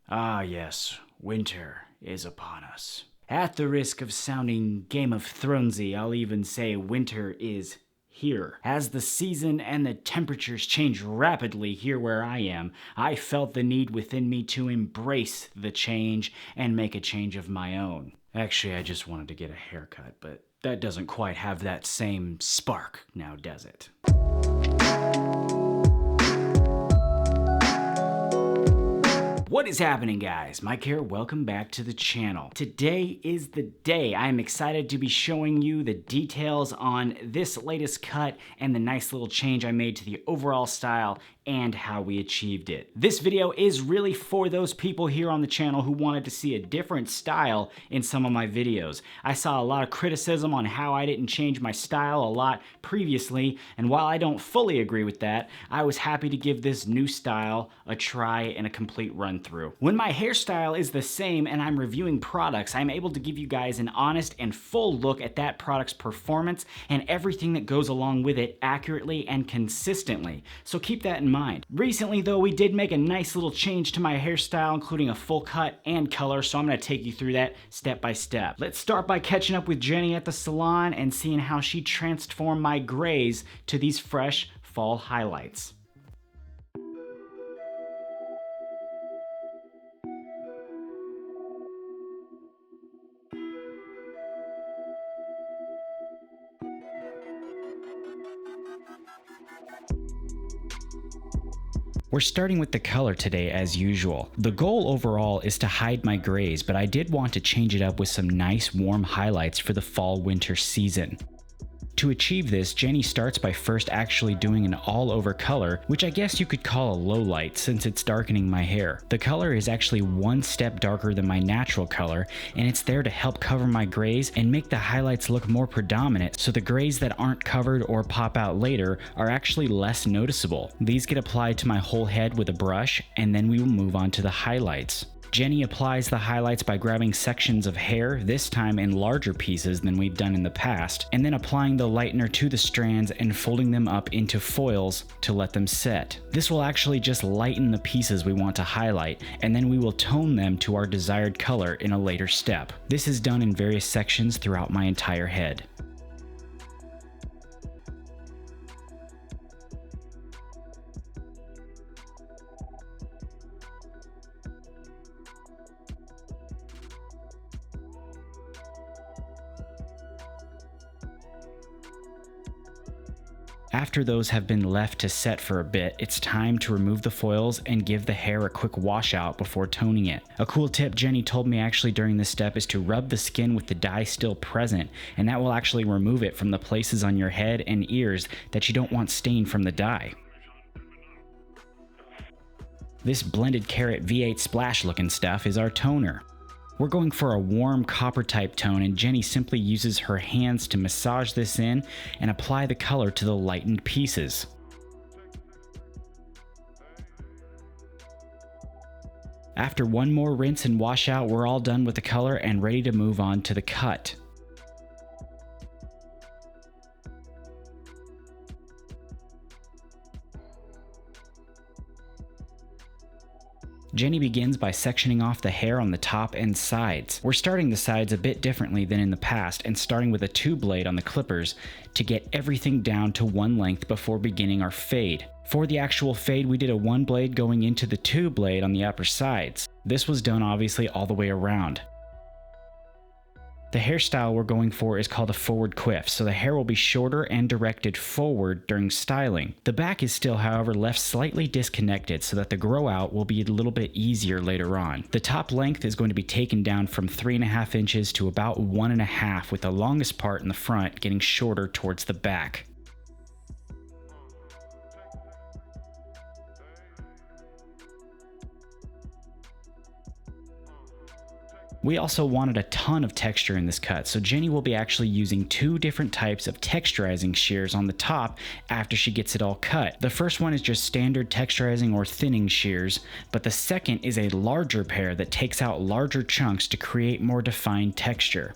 Ah yes, winter is upon us. At the risk of sounding Game of Thronesy, I'll even say winter is here. As the season and the temperatures change rapidly here where I am, I felt the need within me to embrace the change and make a change of my own. Actually, I just wanted to get a haircut, but that doesn't quite have that same spark now, does it? What is happening, guys? Mike here, welcome back to the channel. Today is the day. I am excited to be showing you the details on this latest cut and the nice little change I made to the overall style and how we achieved it. This video is really for those people here on the channel who wanted to see a different style in some of my videos. I saw a lot of criticism on how I didn't change my style a lot previously, and while I don't fully agree with that, I was happy to give this new style a try and a complete run through. When my hairstyle is the same and I'm reviewing products, I'm able to give you guys an honest and full look at that product's performance and everything that goes along with it accurately and consistently. So keep that in mind. Recently though, we did make a nice little change to my hairstyle, including a full cut and color, so I'm going to take you through that step by step. Let's start by catching up with Jenny at the salon and seeing how she transformed my grays to these fresh fall highlights. We're starting with the color today as usual. The goal overall is to hide my grays, but I did want to change it up with some nice warm highlights for the fall-winter season. To achieve this, Jenny starts by first actually doing an all-over color, which I guess you could call a low light since it's darkening my hair. The color is actually one step darker than my natural color, and it's there to help cover my grays and make the highlights look more predominant, so the grays that aren't covered or pop out later are actually less noticeable. These get applied to my whole head with a brush, and then we will move on to the highlights. Jenny applies the highlights by grabbing sections of hair, this time in larger pieces than we've done in the past, and then applying the lightener to the strands and folding them up into foils to let them set. This will actually just lighten the pieces we want to highlight, and then we will tone them to our desired color in a later step. This is done in various sections throughout my entire head. After those have been left to set for a bit, it's time to remove the foils and give the hair a quick washout before toning it. A cool tip Jenny told me actually during this step is to rub the skin with the dye still present, and that will actually remove it from the places on your head and ears that you don't want stained from the dye. This blended carrot V8 splash looking stuff is our toner. We're going for a warm copper type tone, and Jenny simply uses her hands to massage this in and apply the color to the lightened pieces. After one more rinse and wash out, we're all done with the color and ready to move on to the cut. Jenny begins by sectioning off the hair on the top and sides. We're starting the sides a bit differently than in the past and starting with a 2-blade on the clippers to get everything down to one length before beginning our fade. For the actual fade, we did a 1-blade going into the 2-blade on the upper sides. This was done obviously all the way around. The hairstyle we're going for is called a forward quiff, so the hair will be shorter and directed forward during styling. The back is still, however, left slightly disconnected so that the grow out will be a little bit easier later on. The top length is going to be taken down from 3.5 inches to about 1.5, with the longest part in the front getting shorter towards the back. We also wanted a ton of texture in this cut, so Jenny will be actually using 2 different types of texturizing shears on the top after she gets it all cut. The first one is just standard texturizing or thinning shears, but the second is a larger pair that takes out larger chunks to create more defined texture.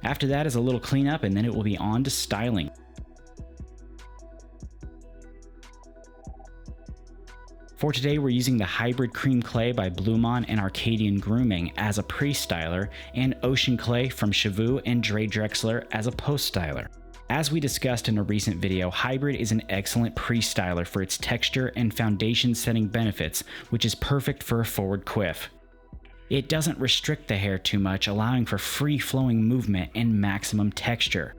After that is a little cleanup, and then it will be on to styling. For today, we're using the Hybrid Cream Clay by Balm and Arcadian Grooming as a pre-styler, and Ocean Clay from Chavoo and Dre Drexler as a post-styler. As we discussed in a recent video, Hybrid is an excellent pre-styler for its texture and foundation setting benefits, which is perfect for a forward quiff. It doesn't restrict the hair too much, allowing for free-flowing movement and maximum texture.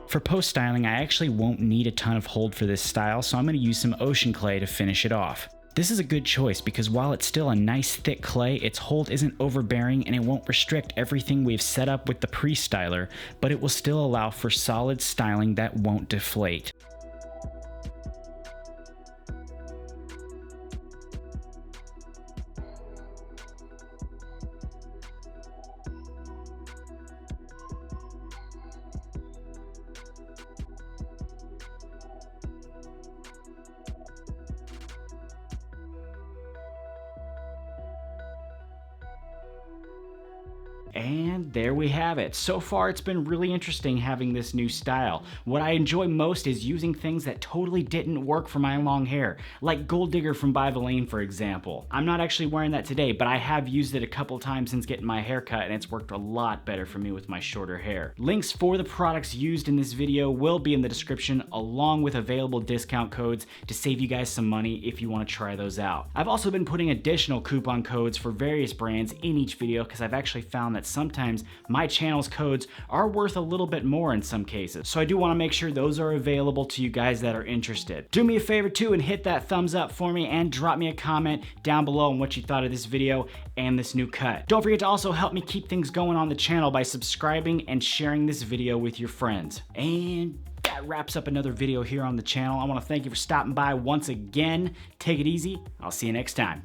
For post-styling, I actually won't need a ton of hold for this style, so I'm going to use some Ocean Clay to finish it off. This is a good choice because while it's still a nice thick clay, its hold isn't overbearing and it won't restrict everything we've set up with the pre-styler, but it will still allow for solid styling that won't deflate. And there we have it. So far, it's been really interesting having this new style. What I enjoy most is using things that totally didn't work for my long hair, like Gold Digger from By Valine, for example. I'm not actually wearing that today, but I have used it a couple times since getting my hair cut, and it's worked a lot better for me with my shorter hair. Links for the products used in this video will be in the description, along with available discount codes to save you guys some money if you want to try those out. I've also been putting additional coupon codes for various brands in each video because I've actually found that sometimes my channel's codes are worth a little bit more in some cases. So I do want to make sure those are available to you guys that are interested. Do me a favor too and hit that thumbs up for me and drop me a comment down below on what you thought of this video and this new cut. Don't forget to also help me keep things going on the channel by subscribing and sharing this video with your friends. And that wraps up another video here on the channel. I want to thank you for stopping by once again. Take it easy. I'll see you next time.